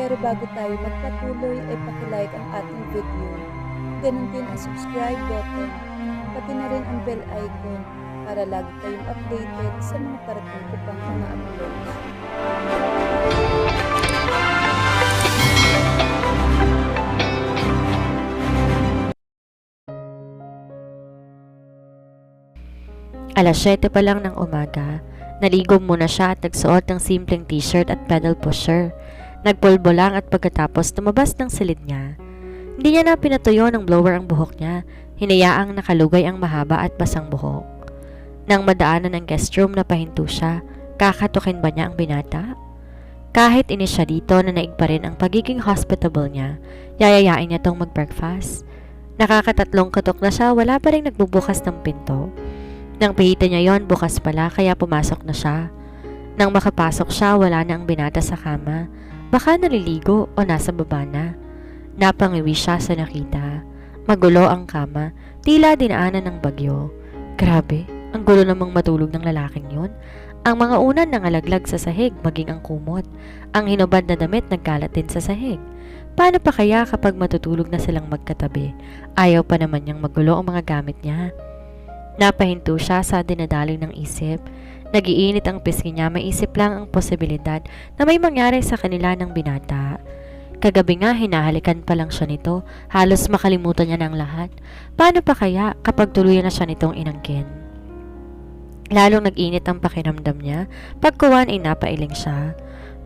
Pero bago tayo magpatuloy ay pakilike ang ating video. Ganon din ang subscribe button, pati na rin ang bell icon para lagi kayong updated sa mga parating ko pang mga uploads. Alas 7 pa lang ng umaga, naligo muna siya at nagsuot ng simpleng t-shirt at pedal pusher. Nagpulbo lang at pagkatapos tumabas ng silid niya. Hindi niya na pinatuyo ng blower ang buhok niya, hinayaang nakalugay ang mahaba at basang buhok. Nang madaanan ng guest room na pahinto siya, kakatukin ba niya ang binata? Kahit inis siya dito na naig pa rin ang pagiging hospitable niya, yayayain niya tong mag-breakfast. Nakakatatlong katok na siya, wala pa rin nagbubukas ng pinto. Nang pihita niya yon, bukas pala kaya pumasok na siya. Nang makapasok siya, wala na ang binata sa kama. Baka naliligo o nasa baba na. Napangiwi siya sa nakita. Magulo ang kama, tila dinaanan ng bagyo. Grabe, ang gulo namang matulog ng lalaking yun. Ang mga unan nangalaglag sa sahig, maging ang kumot. Ang hinubad na damit nagkalat din sa sahig. Paano pa kaya kapag matutulog na silang magkatabi? Ayaw pa naman niyang magulo ang mga gamit niya. Napahinto siya sa dinadaling ng isip. Nagiinit ang pisngi niya, maisip lang ang posibilidad na may mangyari sa kanila ng binata. Kagabi nga hinahalikan pa lang siya nito, halos makalimutan niya ng lahat. Paano pa kaya kapag tuluyan na siya nitong inangkin? Lalong nag-init ang pakiramdam niya, pagkuwan ay napailing siya.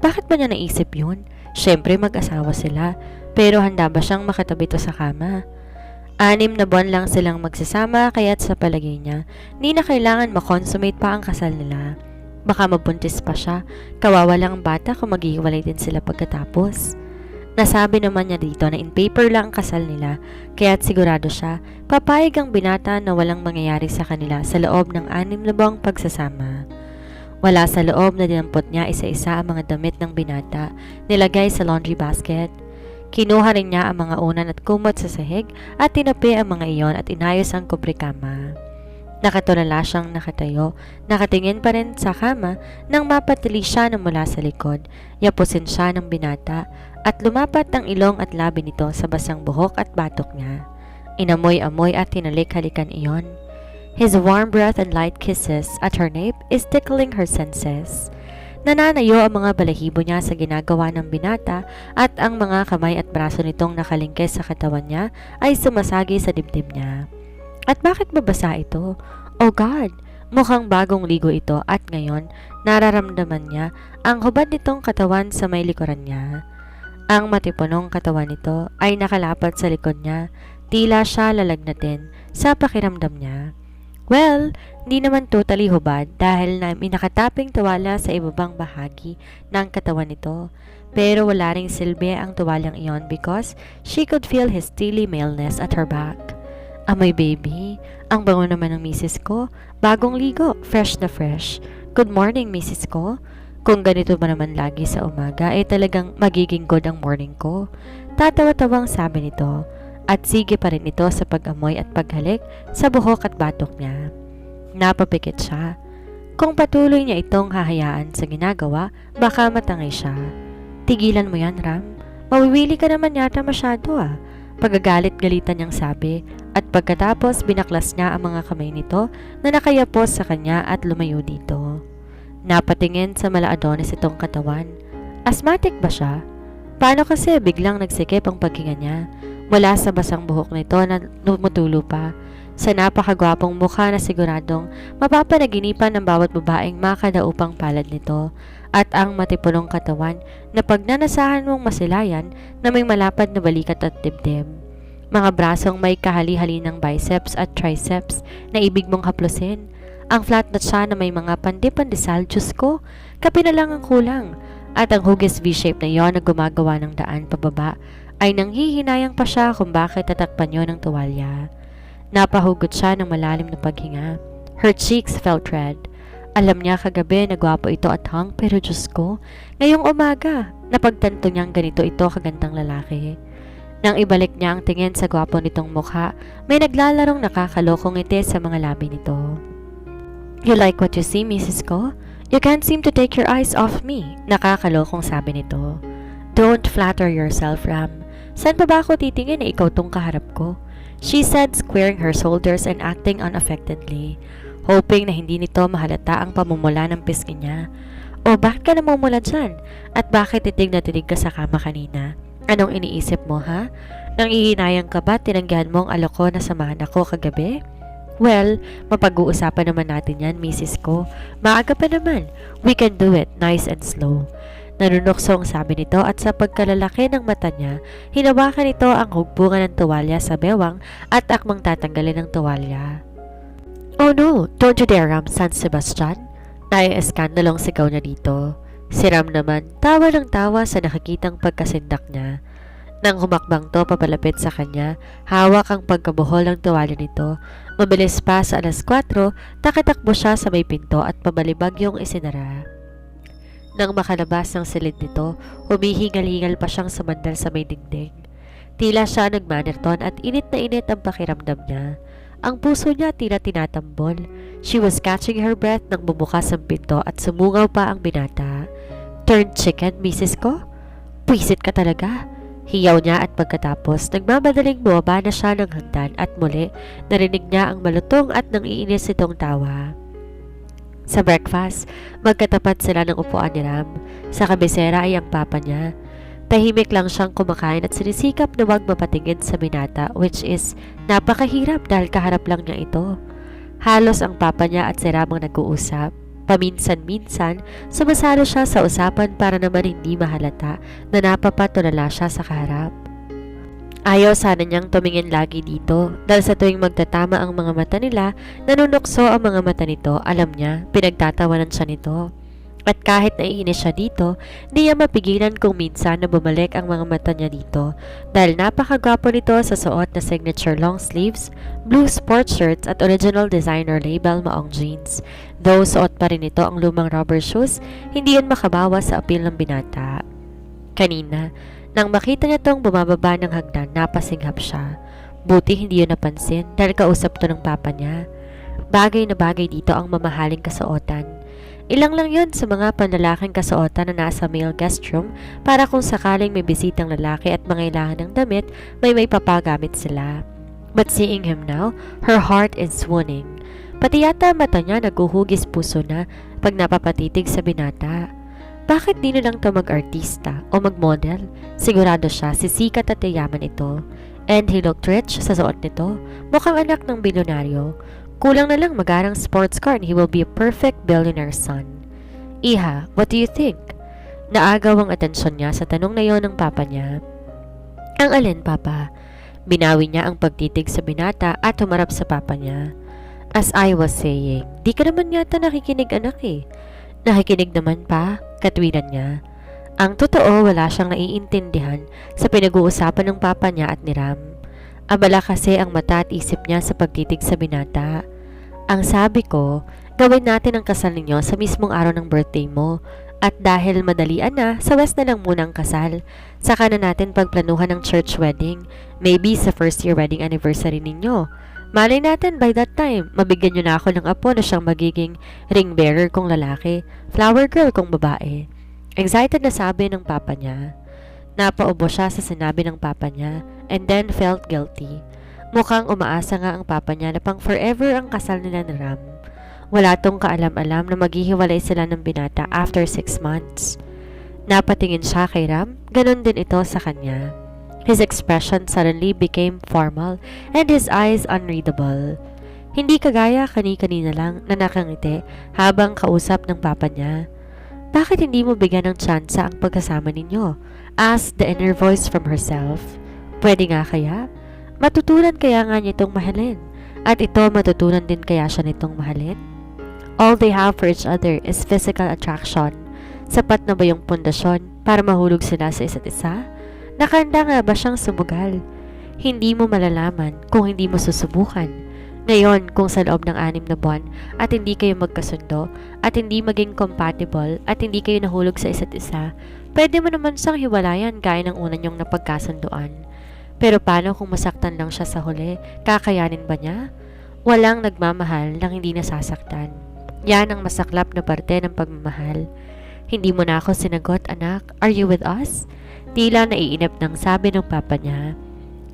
Bakit ba niya naisip yun? Siyempre mag-asawa sila, pero handa ba siyang makatabi to sa kama? 6 na buwan lang silang magsasama kaya't sa palagay niya, di na kailangan makonsummate pa ang kasal nila. Baka mabuntis pa siya, kawawa lang ang bata kung maghihiwalay din sila pagkatapos. Nasabi naman niya dito na in paper lang ang kasal nila, kaya't sigurado siya, papayag ang binata na walang mangyayari sa kanila sa loob ng 6 na buwang pagsasama. Wala sa loob na dinampot niya isa-isa ang mga damit ng binata, nilagay sa laundry basket. Kinuha rin niya ang mga unan at kumot sa sahig at tinapi ang mga iyon at inayos ang kubrikama. Nakatulala siyang nakatayo, nakatingin pa rin sa kama nang mapatili siya na mula sa likod. Yapusin siya ng binata at lumapat ang ilong at labi nito sa basang buhok at batok niya. Inamoy-amoy at tinalik-halikan iyon. His warm breath and light kisses at her nape is tickling her senses. Nananayo ang mga balahibo niya sa ginagawa ng binata at ang mga kamay at braso nitong nakalingkes sa katawan niya ay sumasagi sa dibdib niya. At bakit babasa ito? Oh God! Mukhang bagong ligo ito at ngayon nararamdaman niya ang hubad nitong katawan sa may likuran niya. Ang matipunong katawan nito ay nakalapat sa likod niya, tila siya lalagnatin sa pakiramdam niya. Well, hindi naman totally hubad dahil na may nakataping tuwala sa ibabang bahagi ng katawan nito. Pero wala ring silbi ang tuwalang iyon because she could feel his steely maleness at her back. Amoy baby, ang bango naman ng misis ko. Bagong ligo, fresh na fresh. Good morning, misis ko. Kung ganito ba naman lagi sa umaga, ay talagang magiging good ang morning ko. Tatawa-tawang sabi nito. At sige pa rin ito sa pag-amoy at paghalik sa buhok at batok niya. Napapikit siya. Kung patuloy niya itong hahayaan sa ginagawa, baka matangay siya. Tigilan mo yan, Ram. Mawiwili ka naman yata masyado ah. Pagagalit-galitan niyang sabi at pagkatapos binaklas niya ang mga kamay nito na nakayapos sa kanya at lumayo dito. Napatingin sa mala-Adonis itong katawan. Asthmatic ba siya? Paano kasi biglang nagsikip ang paghinga niya? Mula sa basang buhok nito na tumutulo pa, sa napakagwapong mukha na siguradong mapapanaginipan ng bawat babaeng makadaupang palad nito, at ang matipunong katawan na pagnanasahan mong masilayan na may malapad na balikat at dibdib. Mga brasong may kahali-hali ng biceps at triceps na ibig mong haplusin. Ang flat na siya na may mga pandi-pandesal, Diyos ko, kape na lang ang kulang. At ang hugis V-shape na yon na gumagawa ng daan pababa ay nanghihinayang pa siya kung bakit tatakpan yun ng tuwalya. Napahugot siya ng malalim na paghinga. Her cheeks felt red. Alam niya kagabi na gwapo ito at hang, pero Diyos ko, ngayong umaga, napagtanto niyang ganito ito kagandang lalaki. Nang ibalik niya ang tingin sa gwapo nitong mukha, may naglalarong nakakalokong ngiti sa mga labi nito. You like what you see, Mrs. Ko? You can't seem to take your eyes off me, nakakalokong sabi nito. Don't flatter yourself, Ram. Saan pa ba ako titingin na ikaw tong kaharap ko? She said, squaring her shoulders and acting unaffectedly, hoping na hindi nito mahalata ang pamumula ng pisngi niya. O bakit ka namumula dyan? At bakit titig na titig ka sa kama kanina? Anong iniisip mo, ha? Nangihinayang ka ba tinanggihan mo ang aloko na samahan ako kagabi? Well, mapag-uusapan naman natin yan, misis ko. Maaga pa naman. We can do it, nice and slow. Nanunukso ang sabi nito at sa pagkalalaki ng mata niya, hinawakan nito ang hugbungan ng tuwalya sa bewang at akmang tatanggalin ng tuwalya. Oh no, don't you dare, Ram, San Sebastian. Nai-eskandalong sigaw niya dito. Si Ram naman, tawa ng tawa sa nakikitang pagkasindak niya. Nang humakbang to papalapit sa kanya, hawak ang pagkabuhol ng tuwalya nito. Mabilis pa sa 4:00, takitakbo siya sa may pinto at pabalibag yung isinara. Nang makalabas ng silid nito, humihingal-hingal pa siyang sumandal sa may dingding. Tila siya nagmanerton at init na init ang pakiramdam niya. Ang puso niya tila tinatambol. She was catching her breath nang bumukas ang pinto at sumungaw pa ang binata. Turned chicken, misis ko? Pwisit ka talaga. Hiyaw niya at pagkatapos, nagmamadaling bumaba na siya ng hagdan at muli, narinig niya ang malutong at nangiinis itong tawa. Sa breakfast, magkatapat sila ng upuan ni Ram. Sa kabisera ay ang papa niya. Tahimik lang siyang kumakain at sinisikap na wag mapatingin sa binata, which is napakahirap dahil kaharap lang niya ito. Halos ang papa niya at si Ram ang nag-uusap. Paminsan-minsan, sumasalo siya sa usapan para naman hindi mahalata na napapatulala siya sa kaharap. Ayaw sana niyang tumingin lagi dito dahil sa tuwing magtatama ang mga mata nila, nanunukso ang mga mata nito, alam niya, pinagtatawanan siya nito. At kahit naiinis siya dito, di niya mapigilan kung minsan na bumalik ang mga mata niya dito dahil napakagwapo nito sa suot na signature long sleeves, blue sports shirts at original designer label maong jeans. Though suot pa rin ito ang lumang rubber shoes, hindi yan makabawas sa appeal ng binata. Kanina, nang makita niya tong bumababa ng hagdan, napasinghap siya. Buti hindi yun napansin dahil kausap to ng papa niya. Bagay na bagay dito ang mamahaling kasuotan. Ilang lang yun sa mga panlalaking kasuotan na nasa male guest room para kung sakaling may bisitang lalaki at mangailangan ng damit, may papagamit sila. But seeing him now, her heart is swooning. Pati yata mata niya naguhugis puso na pag napapatitig sa binata. Bakit di na lang ito mag-artista o mag-model? Sigurado siya sisikat at yayaman ito. And he looked rich sa suot nito. Mukhang anak ng bilyonaryo. Kulang na lang magarang sports car and he will be a perfect billionaire's son. Iha, what do you think? Naagaw ang atensyon niya sa tanong na yon ng papa niya. Ang alin, papa? Binawi niya ang pagtitig sa binata at humarap sa papa niya. As I was saying, di ka naman yata nakikinig anak eh. Nakikinig naman pa, katwiran niya. Ang totoo, wala siyang naiintindihan sa pinag-uusapan ng papa niya at ni Ram. Abala kasi ang mata at isip niya sa pagtitig sa binata. Ang sabi ko, gawin natin ang kasal ninyo sa mismong araw ng birthday mo. At dahil madalian na, sa West na lang muna ang kasal. Saka na natin pagplanuhan ng church wedding. Maybe sa first year wedding anniversary ninyo. Malay natin by that time, mabigyan nyo na ako ng apo na siyang magiging ring bearer kung lalaki, flower girl kung babae. Excited na sabi ng papa niya. Napaubo siya sa sinabi ng papa niya and then felt guilty. Mukhang umaasa nga ang papa niya na pang forever ang kasal nila ni Ram. Wala tong kaalam-alam na maghihiwalay sila ng binata after 6 months. Napatingin siya kay Ram, ganon din ito sa kanya. His expression suddenly became formal and his eyes unreadable. Hindi kagaya kani-kanina lang na nakangiti habang kausap ng papa niya. Bakit hindi mo bigyan ng tsansa ang pagkasama ninyo? Asked the inner voice from herself. Pwede nga kaya? Matutunan kaya nga niya itong mahalin? At ito matutunan din kaya siya nitong mahalin? All they have for each other is physical attraction. Sapat na ba yung pundasyon para mahulog sila sa isa't isa? Nakanda nga ba siyang sumugal? Hindi mo malalaman kung hindi mo susubukan. Ngayon, kung sa loob ng 6 na buwan at hindi kayo magkasundo at hindi maging compatible at hindi kayo nahulog sa isa't isa, pwede mo naman siyang hiwalayan gaya ng una niyong napagkasunduan. Pero paano kung masaktan lang siya sa huli? Kakayanin ba niya? Walang nagmamahal nang hindi nasasaktan. Yan ang masaklap na parte ng pagmamahal. Hindi mo na ako sinagot, anak. Are you with us? Tila naiinip ng sabi ng papa niya.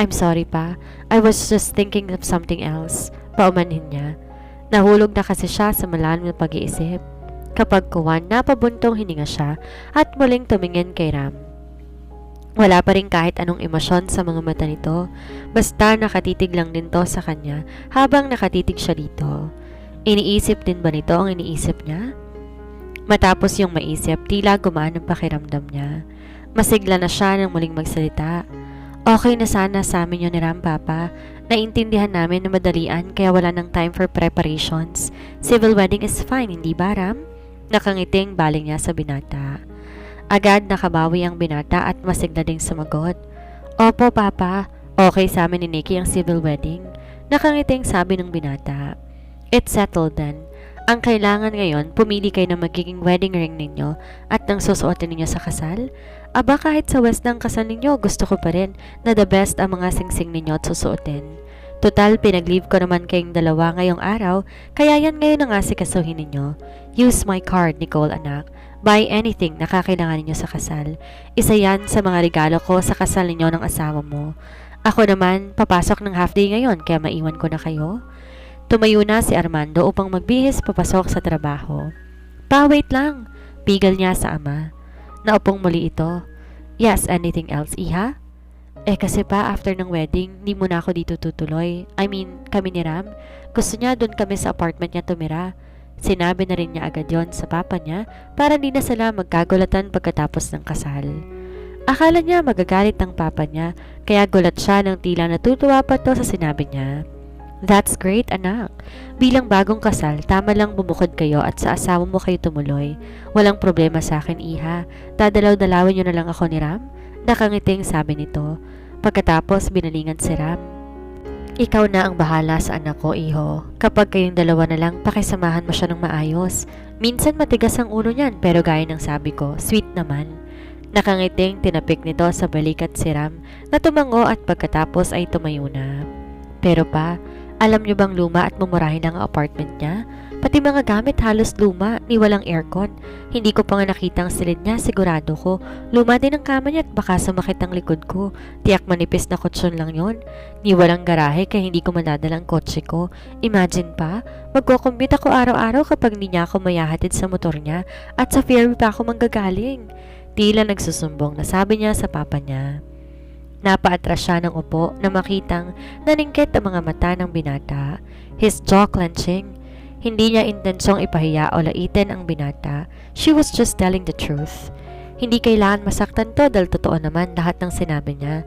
I'm sorry pa, I was just thinking of something else. Paumanhin niya. Nahulog na kasi siya sa malalim na pag-iisip. Kapag kuwan, napabuntong hininga siya at muling tumingin kay Ram. Wala pa rin kahit anong emosyon sa mga mata nito, basta nakatitig lang din to sa kanya habang nakatitig siya dito. Iniisip din ba nito ang iniisip niya? Matapos yung maisip, tila gumaan ang pakiramdam niya. Masigla na siya nang muling magsalita. Okay na sana sa amin yun ni Ram, Papa. Naintindihan namin na madalian kaya wala nang time for preparations. Civil wedding is fine, hindi ba, Ram? Nakangiting baling niya sa binata. Agad nakabawi ang binata at masigla ding sumagot. Opo, Papa. Okay sa amin ni Nikki ang civil wedding. Nakangiting sabi ng binata. It's settled then. Ang kailangan ngayon, pumili kayo ng magiging wedding ring ninyo at ng susuotin ninyo sa kasal. Aba kahit sa west ng kasal ninyo, gusto ko pa rin na the best ang mga singsing ninyo at susuotin. Total, pinag-leave ko naman kayong dalawa ngayong araw, kaya yan ngayon ang asikasuhin ninyo. Use my card, Nicole anak. Buy anything na kakailangan ninyo sa kasal. Isa yan sa mga regalo ko sa kasal ninyo ng asawa mo. Ako naman, papasok ng half day ngayon kaya maiwan ko na kayo. Tumayo na si Armando upang magbihis papasok sa trabaho. Pa, wait lang. Pigal niya sa ama. Naupong muli ito. Yes, anything else, Iha? Kasi pa, after ng wedding, di muna ako dito tutuloy. I mean, kami ni Ram. Gusto niya doon kami sa apartment niya tumira. Sinabi na rin niya agad yon sa papa niya para di na sila magkagulatan pagkatapos ng kasal. Akala niya magagalit ang papa niya, kaya gulat siya nang tila natutuwa pa to sa sinabi niya. That's great, anak. Bilang bagong kasal, tama lang bumukod kayo at sa asawa mo kayo tumuloy. Walang problema sa akin, Iha. Dadalaw-dalawin niyo na lang ako ni Ram? Nakangiting sabi nito. Pagkatapos binalingan si Ram. Ikaw na ang bahala sa anak ko, Iho. Kapag kayong dalawa na lang, pakisamahan mo siya ng maayos. Minsan matigas ang ulo niyan, pero gaya ng sabi ko, sweet naman. Nakangiting tinapik nito sa balikat si Ram na tumango at pagkatapos ay tumayo na. Pero pa, alam niyo bang luma at mumurahin ang apartment niya? Pati mga gamit halos luma, ni walang aircon. Hindi ko pa nga nakita ang silid niya, sigurado ko. Luma din ang kama niya at baka sumakit ang likod ko. Tiyak manipis na kutsyon lang yon. Ni walang garahe kaya hindi ko madadala ang kotse ko. Imagine pa, magkukumbit ako araw-araw kapag hindi niya ako mayahatid sa motor niya at sa ferry pa ako manggagaling. Tila nagsusumbong na sabi niya sa papa niya. Napaatras siya ng upo na makitang naningkit ang mga mata ng binata. His jaw clenching. Hindi niya intensyong ipahiya o laitin ang binata. She was just telling the truth. Hindi kailangan masaktan to dahil totoo naman lahat ng sinabi niya.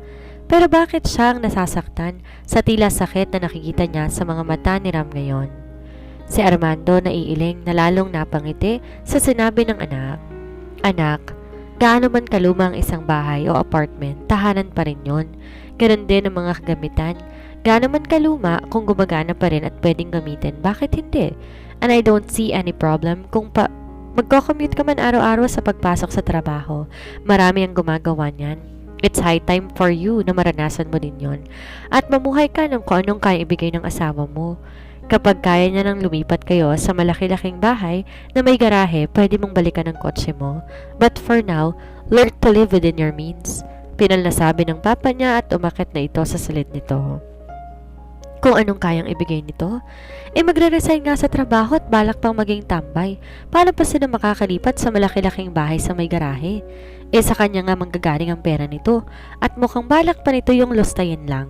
Pero bakit siya ang nasasaktan sa tila sakit na nakikita niya sa mga mata ni Ram ngayon? Si Armando naiiling na lalong napangiti sa sinabi ng anak. Anak, gaano man kaluma ang isang bahay o apartment, tahanan pa rin yun. Ganon din ang mga kagamitan. Gaano man kaluma kung gumagana pa rin at pwedeng gamitin, bakit hindi? And I don't see any problem kung magko-commute ka man araw-araw sa pagpasok sa trabaho. Marami ang gumagawa niyan. It's high time for you na maranasan mo din yon. At mamuhay ka ng kung anong kaya ibigay ng asawa mo. Kapag kaya niya nang lumipat kayo sa malaki-laking bahay na may garahe, pwede mong balikan ang kotse mo. But for now, learn to live within your means. Pinal na sabi ng papa niya at umakit na ito sa silid nito. Kung anong kayang ibigay nito? Magre-resign nga sa trabaho at balak pang maging tambay. Paano pa sila makakalipat sa malaki-laking bahay sa may garahe? Sa kanya nga manggagaling ang pera nito at mukhang balak pa nito yung lustayin lang.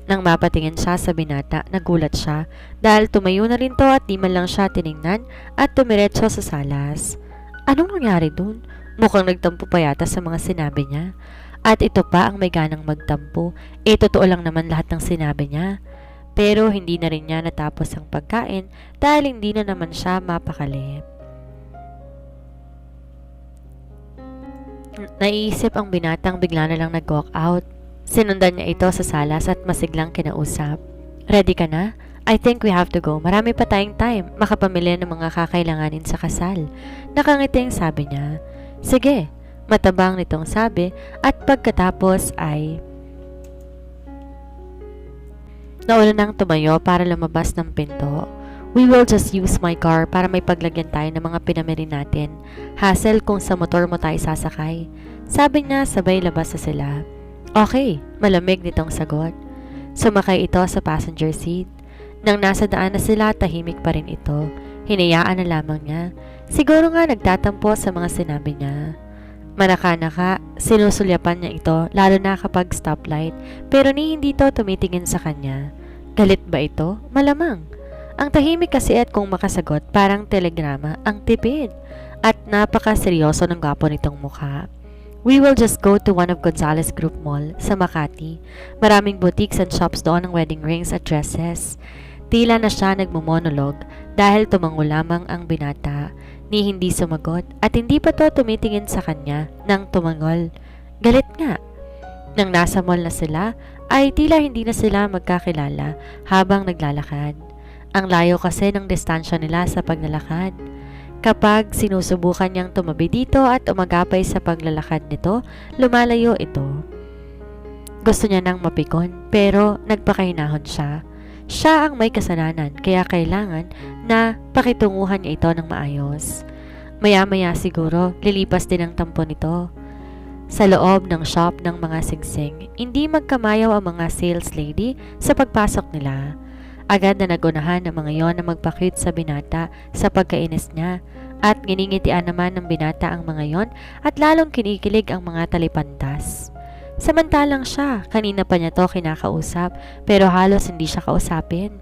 Nang mapatingin siya sa binata, nagulat siya dahil tumayo na rin to at di man lang siya tiningnan at tumiretso sa salas. Anong nangyari dun? Mukhang nagtampo pa yata sa mga sinabi niya. At ito pa ang may ganang magtampo. Totoo lang naman lahat ng sinabi niya. Pero hindi na rin niya natapos ang pagkain dahil hindi na naman siya mapakali. Naiisip ang binatang bigla na lang nag-walk out. Sinundan niya ito sa salas at masiglang kinausap. Ready ka na? I think we have to go. Marami pa tayong time. Makapamili ng mga kakailanganin sa kasal. Nakangiting sabi niya. Sige, matabang nitong sabi at pagkatapos ay nauna nang tumayo para lumabas ng pinto. We will just use my car para may paglagyan tayo ng mga pinamili natin. Hassle kung sa motor mo tayo sasakay. Sabi niya sabay labas na sila. Okay, malamig nitong sagot. Sumakay ito sa passenger seat. Nang nasa daan na sila, tahimik pa rin ito. Hinayaan na lamang niya. Siguro nga nagtatampo sa mga sinabi niya. Manaka-naka, sinusulyapan niya ito lalo na kapag stoplight pero ni hindi ito tumitingin sa kanya. Galit ba ito? Malamang. Ang tahimik kasi at kung makasagot parang telegrama ang tipid at napaka-seryoso ng gwapo nitong mukha. We will just go to one of Gonzales Group Mall sa Makati. Maraming boutiques and shops doon ng wedding rings at dresses. Tila na siya nagmumonolog dahil tumango lamang ang binata. Ni hindi sumagot at hindi pa to tumitingin sa kanya nang tumangol. Galit nga. Nang nasa mall na sila ay tila hindi na sila magkakilala habang naglalakad. Ang layo kasi ng distansya nila sa paglalakad. Kapag sinusubukan niyang tumabi dito at umagapay sa paglalakad nito, lumalayo ito. Gusto niya nang mapikon pero nagpakahinahon siya. Siya ang may kasalanan kaya kailangan na pakitunguhan niya ito ng maayos. Maya-maya siguro lilipas din ang tampo nito. Sa loob ng shop ng mga singsing, hindi magkamayaw ang mga sales lady sa pagpasok nila. Agad na nagunahan ng mga yon na magpa-cute sa binata sa pagkainis niya at giningitian naman ng binata ang mga yon at lalong kinikilig ang mga talipantas. Samantalang siya, kanina pa niya to kinakausap pero halos hindi siya kausapin.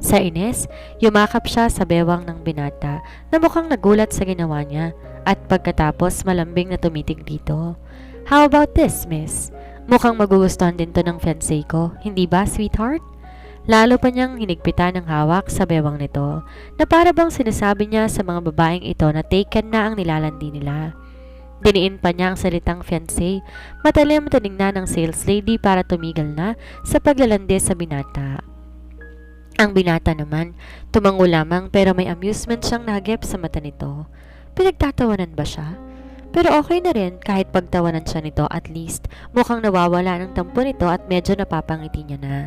Sa inis, yumakap siya sa bewang ng binata na mukhang nagulat sa ginawa niya at pagkatapos malambing na tumitig dito. How about this, miss? Mukhang magugustuhan din to ng fiancé ko, hindi ba, sweetheart? Lalo pa niyang hinigpitan ng hawak sa bewang nito na para bang sinasabi niya sa mga babaeng ito na taken na ang nilalandi nila. Diniin pa niya ang salitang fiancé, matalim tinignan ng sales lady para tumigil na sa paglalandi sa binata. Ang binata naman, tumango lamang pero may amusement siyang nahagip sa mata nito. Pinagtatawanan ba siya? Pero okay na rin kahit pagtawanan siya nito, at least mukhang nawawala ng tampo nito at medyo napapangiti niya na.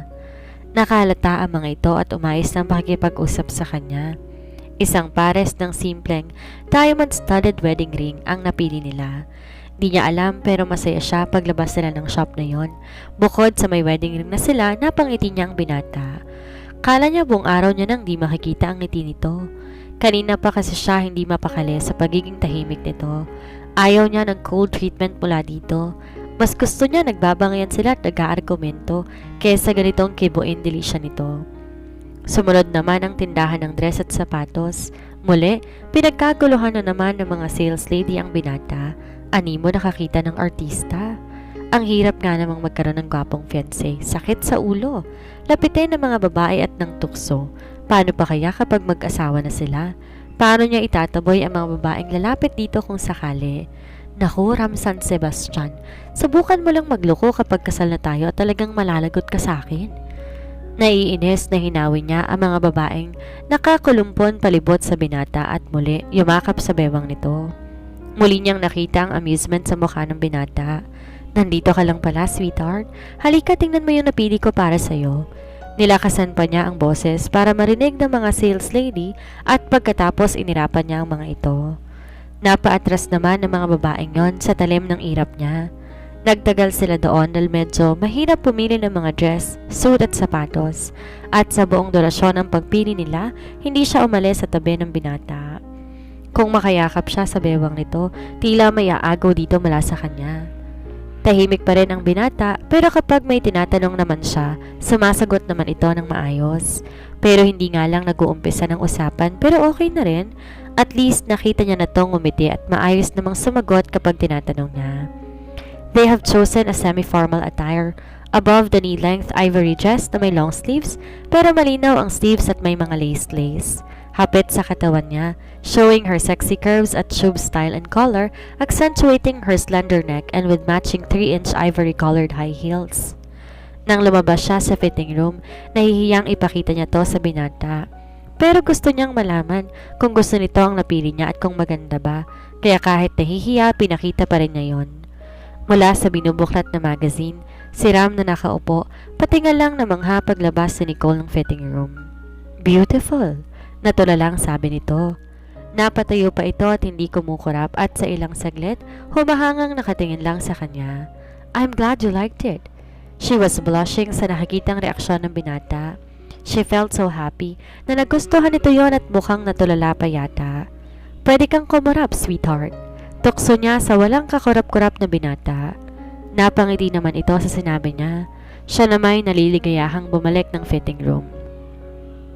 Nakahalata ang mga ito at umayos ng pakikipag-usap sa kanya. Isang pares ng simpleng diamond-studded wedding ring ang napili nila. Di niya alam pero masaya siya paglabas nila ng shop na yon. Bukod sa may wedding ring na sila, napangiti niya ang binata. Kala niya buong araw niya nang di makikita ang ngiti nito. Kanina pa kasi siya hindi mapakali sa pagiging tahimik nito. Ayaw niya ng cold treatment mula dito. Mas gusto niya nagbabangayan sila at nag-aargumento kaysa ganitong kibuin delisya nito. Sumunod naman ang tindahan ng dress at sapatos. Muli, pinagkaguluhan na naman ng mga sales lady ang binata. Animo nakakita ng artista. Ang hirap nga namang magkaroon ng gwapong fiancé. Sakit sa ulo. Lapitin ng mga babae at ng tukso. Paano pa kaya kapag mag-asawa na sila? Paano niya itataboy ang mga babaeng lalapit dito kung sakali? Naku, Ram San Sebastian, subukan mo lang magloko kapag kasal na tayo at talagang malalagot ka sa akin. Naiinis na hinawi niya ang mga babaeng nakakulumpon palibot sa binata at muli yumakap sa bewang nito. Muli niyang nakita ang amusement sa mukha ng binata. Nandito ka lang pala, sweetheart. Halika, tingnan mo yung napili ko para sa'yo. Nilakasan pa niya ang boses para marinig ng mga sales lady at pagkatapos inirapan niya ang mga ito. Napaatras naman ng mga babaeng yon sa talim ng irap niya. Nagtagal sila doon dahil medyo mahirap pumili ng mga dress, suit at sapatos. At sa buong durasyon ng pagpili nila, hindi siya umalis sa tabi ng binata. Kung makayakap siya sa bewang nito, tila may aagaw dito mula sa kanya. Tahimik pa rin ang binata pero kapag may tinatanong naman siya, sumasagot naman ito ng maayos. Pero hindi nga lang nag-uumpisa ng usapan pero okay na rin. At least nakita niya na tong ngumiti at maayos namang sumagot kapag tinatanong niya. They have chosen a semi-formal attire, above the knee-length ivory dress na may long sleeves pero malinaw ang sleeves at may mga lace. Hapit sa katawan niya, showing her sexy curves at tube style and color, accentuating her slender neck and with matching 3-inch ivory-colored high heels. Nang lumabas siya sa fitting room, nahihiyang ipakita niya to sa binata. Pero gusto niyang malaman kung gusto nito ang napili niya at kung maganda ba, kaya kahit nahihiya, pinakita pa rin niya yon. Mula sa binubuklat na magazine, si Ram na nakaupo, patingal lang na mangha paglabas si Nicole ng fitting room. Beautiful! Natulalang sabi nito. Napatayo pa ito at hindi kumukurap at sa ilang saglit, humahangang nakatingin lang sa kanya. I'm glad you liked it. She was blushing sa nakikitang reaksyon ng binata. She felt so happy na nagustuhan nito yon at mukhang natulala pa yata. Pwede kang kumurap, sweetheart. Tukso niya sa walang kakurap-kurap na binata. Napangiti naman ito sa sinabi niya. Siya naman naliligayahang bumalik ng fitting room.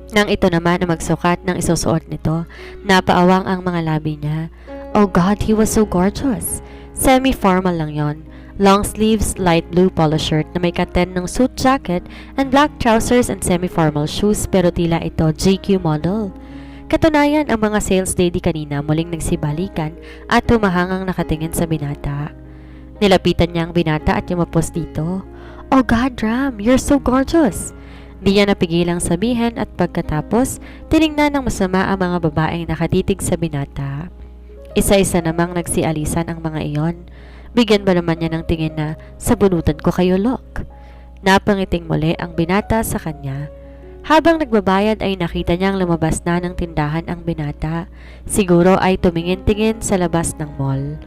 Nang ito naman ang magsukat ng isusuot nito, napaawang ang mga labi niya. Oh God, he was so gorgeous. Semi-formal lang yon. Long sleeves, light blue polo shirt na may katen ng suit jacket and black trousers and semi-formal shoes pero tila ito GQ model. Katunayan, ang mga sales lady kanina muling nagsibalikan at humahangang nakatingin sa binata. Nilapitan niya ang binata at yumapos dito. Oh God, Ram, you're so gorgeous. Di niya napigilang sabihin at pagkatapos, tiningnan ng masama ang mga babaeng nakatitig sa binata. Isa-isa namang nagsialisan ang mga iyon. Bigyan ba naman niya ng tingin na, sabunutan ko kayo, Lok? Napangiting muli ang binata sa kanya. Habang nagbabayad ay nakita niyang lumabas na ng tindahan ang binata. Siguro ay tumingin-tingin sa labas ng mall.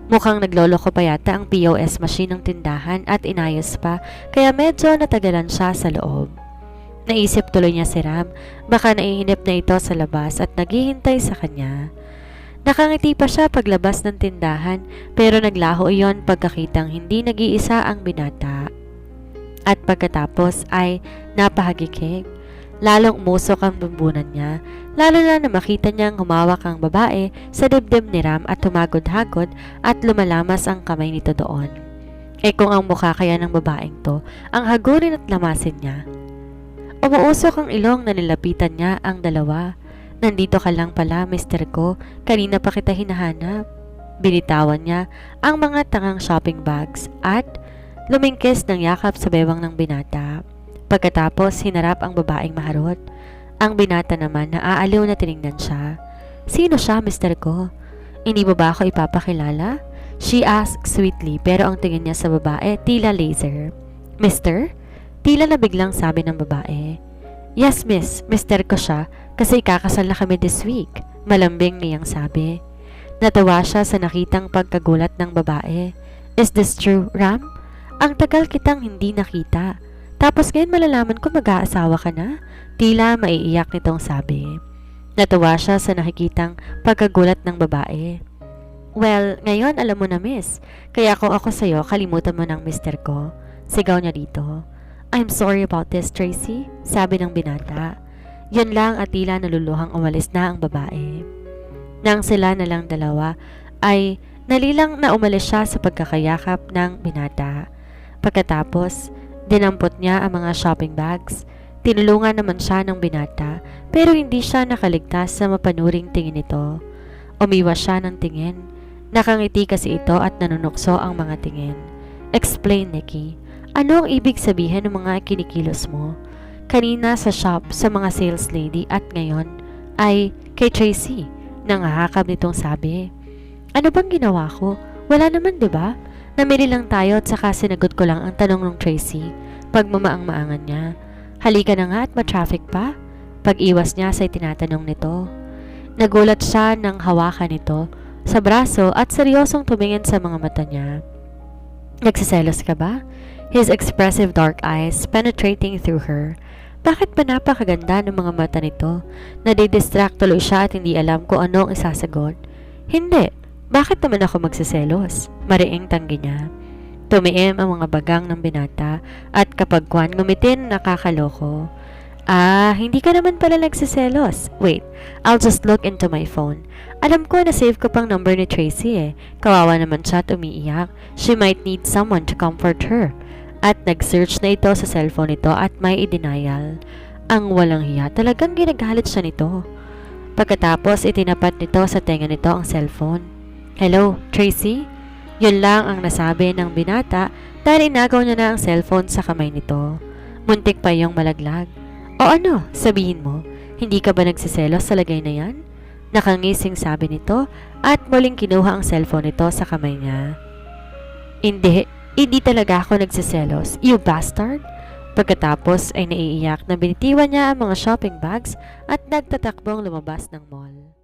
Mukhang nagloloko pa yata ang POS machine ng tindahan at inayos pa kaya medyo natagalan siya sa loob. Naisip tuloy niya si Ram, baka naihinip na ito sa labas at naghihintay sa kanya. Nakangiti pa siya paglabas ng tindahan pero naglaho iyon pagkakitang hindi nag-iisa ang binata. At pagkatapos ay napahagikik. Lalong umusok ang bumbunan niya, lalo na makita niyang humawak ang babae sa dibdib ni Ram at humagod-hagod at lumalamas ang kamay nito doon. Kung ang mukha kaya ng babaeng to, ang hagurin at lamasin niya. Umuusok ang ilong na nilapitan niya ang dalawa. Nandito ka lang pala, mister ko. Kanina pa kita hinahanap. Binitawan niya ang mga tangang shopping bags at lumingkis ng yakap sa bewang ng binata. Pagkatapos, hinarap ang babaeng maharot. Ang binata naman naaaliw na tiningnan siya. Sino siya, mister ko? Hindi mo ba ako ipapakilala? She asked sweetly pero ang tingin niya sa babae tila laser. Mister? Tila na biglang sabi ng babae. Yes, miss. Mister ko siya kasi ikakasal na kami this week. Malambing niyang sabi. Natawa siya sa nakitang pagkagulat ng babae. Is this true, Ram? Ang tagal kitang hindi nakita. Tapos ngayon malalaman ko mag-aasawa ka na? Tila maiiyak nitong sabi. Natawa siya sa nakikitang pagkagulat ng babae. Well, ngayon alam mo na, miss. Kaya kung ako sa'yo, kalimutan mo ng mister ko. Sigaw niya dito. I'm sorry about this, Tracy, sabi ng binata. Yun lang at tila naluluhang umalis na ang babae. Nang sila na lang dalawa, ay nalilang na umalis siya sa pagkakayakap ng binata. Pagkatapos, dinampot niya ang mga shopping bags. Tinulungan naman siya ng binata, pero hindi siya nakaligtas sa mapanuring tingin nito. Umiwas siya ng tingin. Nakangiti kasi ito at nanunukso ang mga tingin. Explain, Nikki. Ano ang ibig sabihin ng mga kinikilos mo? Kanina sa shop sa mga sales lady at ngayon ay kay Tracy. Nangahakab nitong sabi. Ano bang ginawa ko? Wala naman, diba? Namili lang tayo at saka sinagot ko lang ang tanong ng Tracy. Pagmamaang-maangan niya. Halika na nga at ma-traffic pa. Pag-iwas niya sa tinatanong nito. Nagulat siya nang hawakan nito sa braso at seryosong tumingin sa mga mata niya. Nagsiselos ka ba? His expressive dark eyes penetrating through her. Bakit ba napakaganda ng mga mata nito? Nadidistract tuloy siya at hindi alam kung ano ang isasagot. Hindi. Bakit naman ako magsiselos? Mariing tanggi niya. Tumiim ang mga bagang ng binata at kapag kwan ngumitin nakakaloko. Hindi ka naman pala nagsiselos. Wait, I'll just look into my phone. Alam ko na save ko pang number ni Tracy eh. Kawawa naman siya at umiiyak. She might need someone to comfort her. At nag-search na ito sa cellphone nito at may i-denial. Ang walang hiya, talagang ginagalit siya nito. Pagkatapos itinapat nito sa tenga nito ang cellphone. Hello, Tracy? Yun lang ang nasabi ng binata dahil inagaw niya na ang cellphone sa kamay nito. Muntik pa yung malaglag. O ano, sabihin mo, hindi ka ba nagsiselos sa lagay na yan? Nakangising sabi nito at muling kinuha ang cellphone nito sa kamay niya. Hindi talaga ako nagsiselos, you bastard. Pagkatapos ay naiiyak na binitiwan niya ang mga shopping bags at nagtatakbong lumabas ng mall.